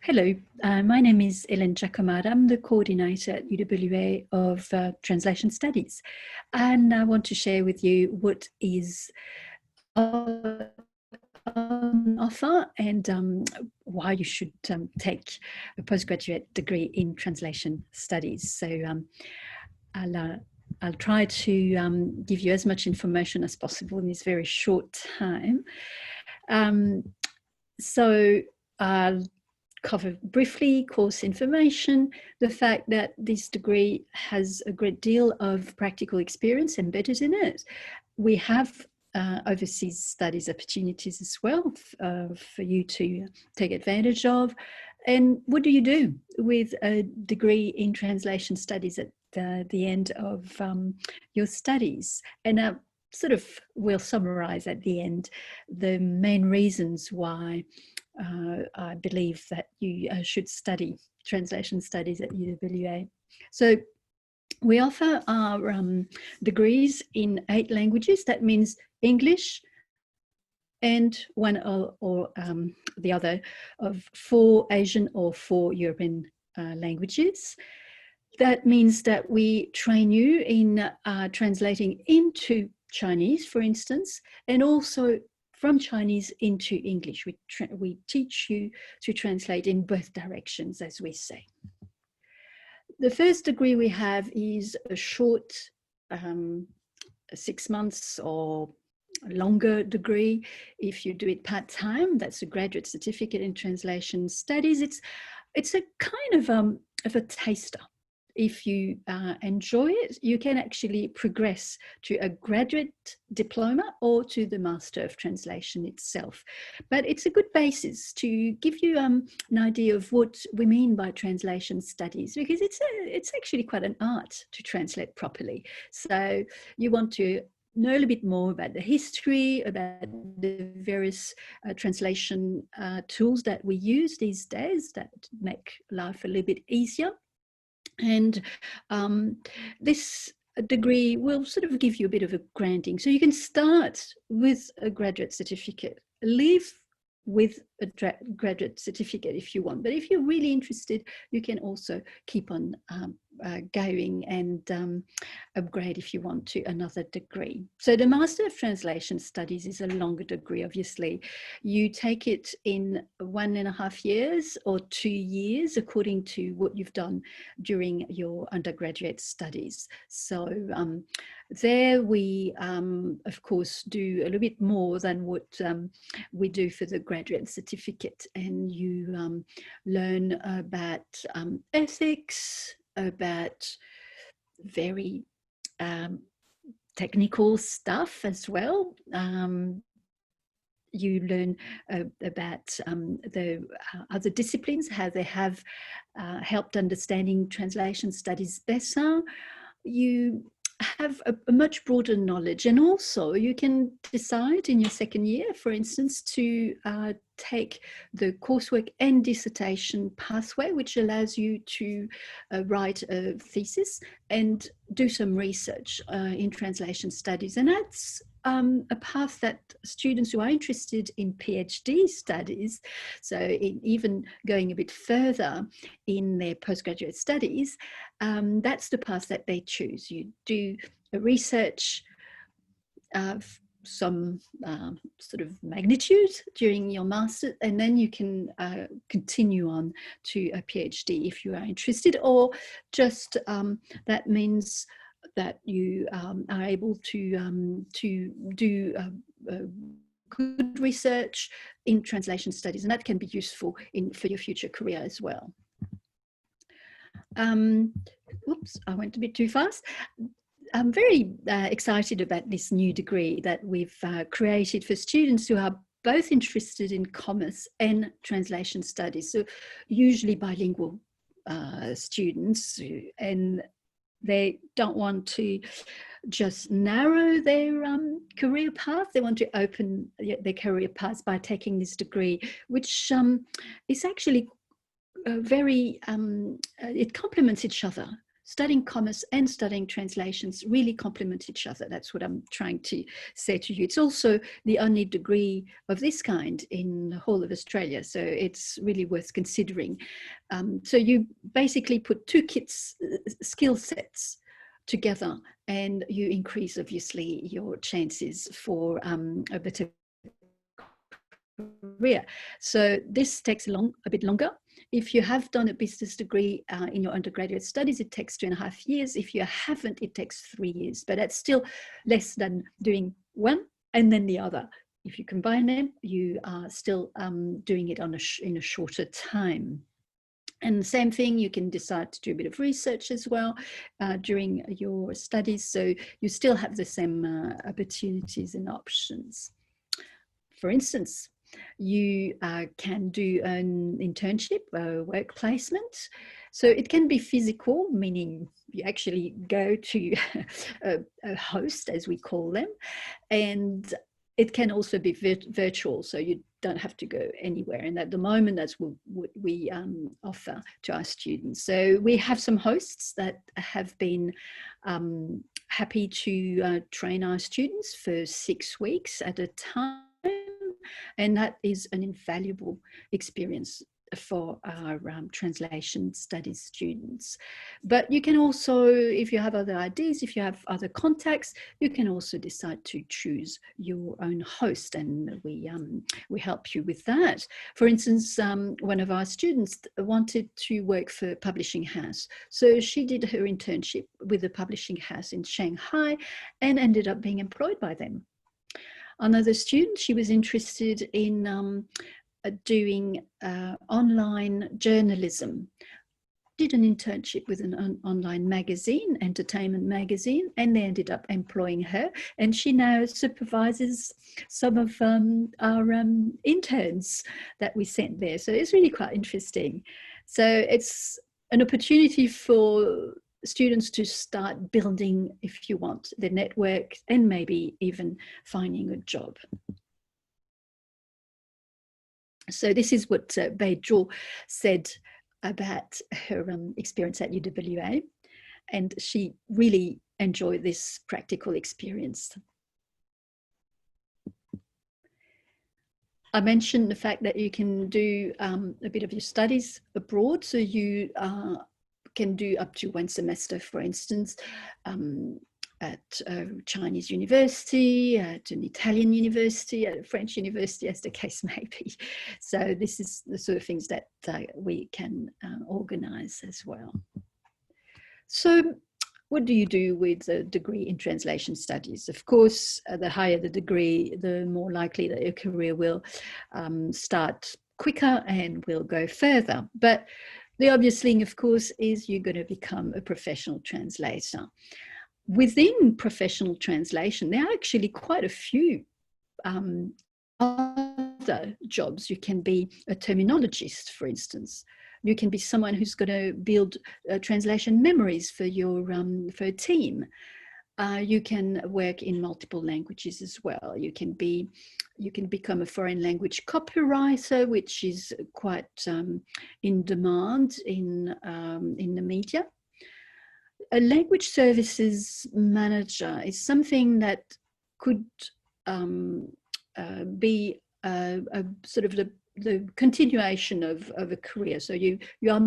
Hello, my name is Ellen Giacomara. I'm the coordinator at UWA of Translation Studies, and I want to share with you what is on offer and why you should take a postgraduate degree in Translation Studies. So I'll try to give you as much information as possible in this very short time. So I'll cover briefly course information, the fact that this degree has a great deal of practical experience embedded in it. We have overseas studies opportunities as well for you to take advantage of. And what do you do with a degree in translation studies at the end of your studies? And sort of we'll summarize at the end the main reasons why I believe that you should study translation studies at UWA. So we offer our degrees in 8 languages. That means English and one or the other of 4 Asian or 4 European languages. That means that we train you in translating into Chinese, for instance, and also from Chinese into English. We teach you to translate in both directions, as we say. The first degree we have is a short 6 months or longer degree. If you do it part-time, that's a graduate certificate in translation studies. It's a kind of a taster. If you enjoy it, you can actually progress to a graduate diploma or to the Master of Translation itself. But it's a good basis to give you an idea of what we mean by translation studies, because it's actually quite an art to translate properly. So you want to know a little bit more about the history, about the various translation tools that we use these days that make life a little bit easier. And this degree will sort of give you a bit of a granting. So you can start with a graduate certificate, leave with a graduate certificate if you want. But if you're really interested, you can also keep on going and upgrade if you want to another degree. So the Master of Translation Studies is a longer degree, obviously. You take it in 1.5 years or 2 years, according to what you've done during your undergraduate studies. So there we, of course, do a little bit more than what we do for the graduate certificate, and you learn about ethics, about very technical stuff as well. You learn about the other disciplines, how they have helped understanding translation studies better. You have a much broader knowledge, and also you can decide in your second year, for instance, to take the coursework and dissertation pathway, which allows you to write a thesis and do some research in translation studies. And that's a path that students who are interested in PhD studies, so even going a bit further in their postgraduate studies, that's the path that they choose. You do a research of some sort of magnitude during your master, and then you can continue on to a PhD if you are interested, or just that means that you are able to do good research in translation studies, and that can be useful for your future career as well. Oops, I went a bit too fast. I'm very excited about this new degree that we've created for students who are both interested in commerce and translation studies, so usually bilingual students, and they don't want to just narrow their career path. They want to open their career paths by taking this degree, which is actually very, it complements each other. studying commerce and studying translations really complement each other. That's what I'm trying to say to you. It's also the only degree of this kind in the whole of Australia, so it's really worth considering. So you basically put two skill sets together, and you increase obviously your chances for a better career. So this takes a bit longer. If you have done a business degree in your undergraduate studies, it takes 2.5 years. If you haven't, it takes 3 years, but that's still less than doing one and then the other. If you combine them, you are still doing it in a shorter time. And the same thing, you can decide to do a bit of research as well during your studies. So you still have the same opportunities and options. For instance, you can do an internship, a work placement. So it can be physical, meaning you actually go to a host, as we call them, and it can also be virtual, so you don't have to go anywhere. And at the moment, that's what we offer to our students. So we have some hosts that have been happy to train our students for 6 weeks at a time. And that is an invaluable experience for our translation studies students. But you can also, if you have other ideas, if you have other contacts, you can also decide to choose your own host, and we help you with that. For instance, one of our students wanted to work for a publishing house, so she did her internship with a publishing house in Shanghai and ended up being employed by them. Another student, she was interested in doing online journalism, did an internship with an online magazine, entertainment magazine, and they ended up employing her, and she now supervises some of our interns that we sent there. So it's really quite interesting. So it's an opportunity for students to start building, if you want, their network and maybe even finding a job. So this is what Bei Zhou said about her experience at UWA, and she really enjoyed this practical experience. I mentioned the fact that you can do a bit of your studies abroad, so you can do up to 1 semester, for instance, at a Chinese university, at an Italian university, at a French university, as the case may be. So this is the sort of things that we can organize as well. So what do you do with a degree in translation studies? Of course, the higher the degree, the more likely that your career will start quicker and will go further. But the obvious thing, of course, is you're going to become a professional translator. Within professional translation, there are actually quite a few other jobs. You can be a terminologist, for instance. You can be someone who's going to build translation memories for your for a team. You can work in multiple languages as well. You can become a foreign language copywriter, which is quite in demand in the media. A language services manager is something that could be a sort of the continuation of a career. So you are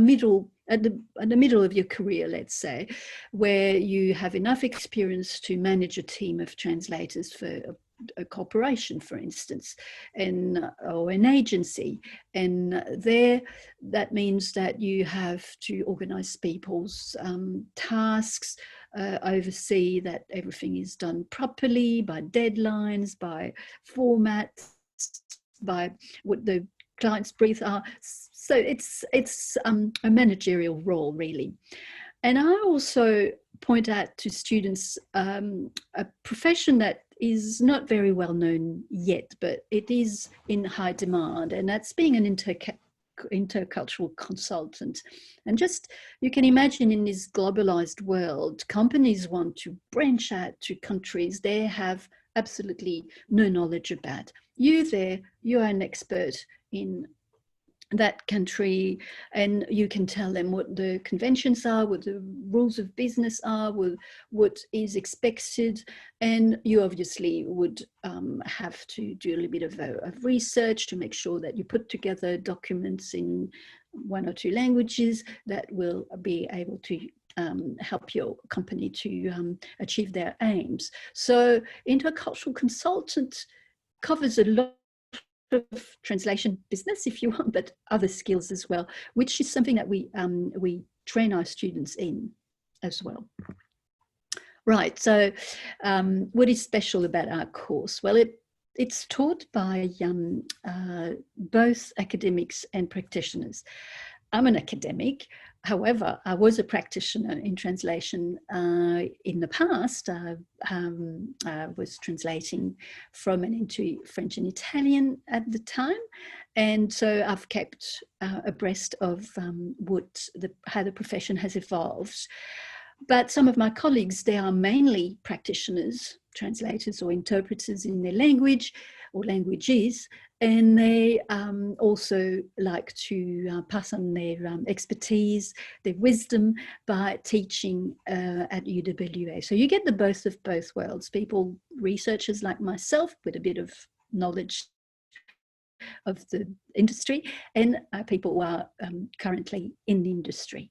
at the middle of your career, let's say, where you have enough experience to manage a team of translators for a corporation, for instance, or an agency. And there, that means that you have to organize people's tasks, oversee that everything is done properly, by deadlines, by formats, by what the client's briefs are. So it's a managerial role, really. And I also point out to students a profession that is not very well known yet, but it is in high demand, and that's being an intercultural consultant. And just, you can imagine, in this globalized world, companies want to branch out to countries they have absolutely no knowledge about. You are an expert in that country, and you can tell them what the conventions are, what the rules of business are, what is expected, and you obviously would have to do a little bit of research to make sure that you put together documents in 1 or 2 languages that will be able to help your company to achieve their aims. So intercultural consultant covers a lot of translation business, if you want, but other skills as well, which is something that we train our students in as well. Right, so what is special about our course? Well, it's taught by both academics and practitioners. I'm an academic. However, I was a practitioner in translation in the past. I was translating from and into French and Italian at the time. And so I've kept abreast of how the profession has evolved. But some of my colleagues, they are mainly practitioners, translators or interpreters in their language or languages, and they also like to pass on their expertise, their wisdom by teaching at UWA. So you get the best of both worlds, people, researchers like myself with a bit of knowledge of the industry, and people who are currently in the industry.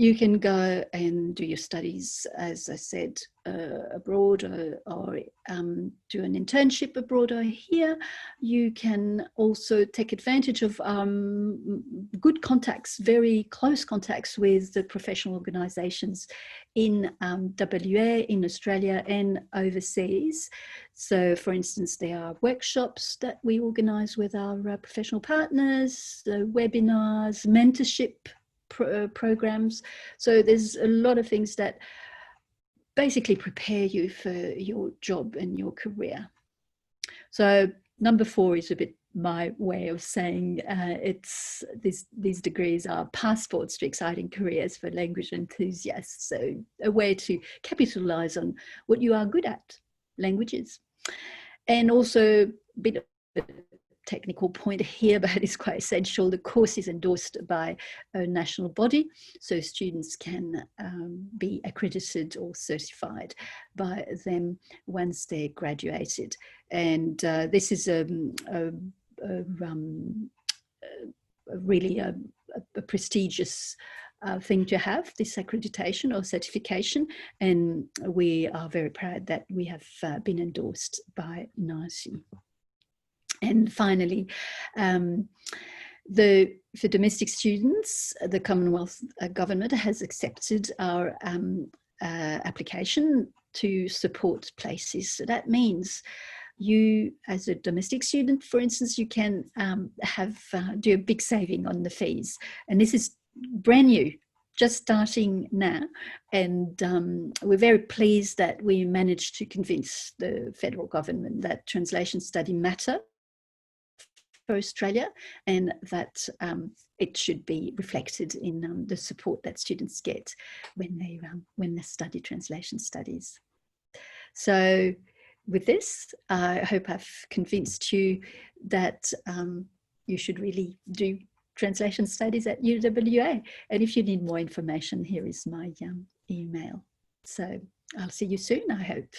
You can go and do your studies, as I said, abroad or do an internship abroad or here. You can also take advantage of good contacts, very close contacts with the professional organisations in WA, in Australia and overseas. So, for instance, there are workshops that we organise with our professional partners, webinars, mentorship programs. So there's a lot of things that basically prepare you for your job and your career. So number 4 is a bit my way of saying these degrees are passports to exciting careers for language enthusiasts. So a way to capitalize on what you are good at, languages. And also a bit of technical point here, but it's quite essential. The course is endorsed by a national body, so students can be accredited or certified by them once they're graduated. And this is really a prestigious thing to have, this accreditation or certification, and we are very proud that we have been endorsed by NACI. And finally, for domestic students, the Commonwealth Government has accepted our application to support places. So that means you, as a domestic student, for instance, you can do a big saving on the fees. And this is brand new, just starting now. And we're very pleased that we managed to convince the federal government that translation study matter for Australia, and that it should be reflected in the support that students get when they study translation studies. So with this, I hope I've convinced you that you should really do translation studies at UWA. And if you need more information, here is my email. So I'll see you soon, I hope.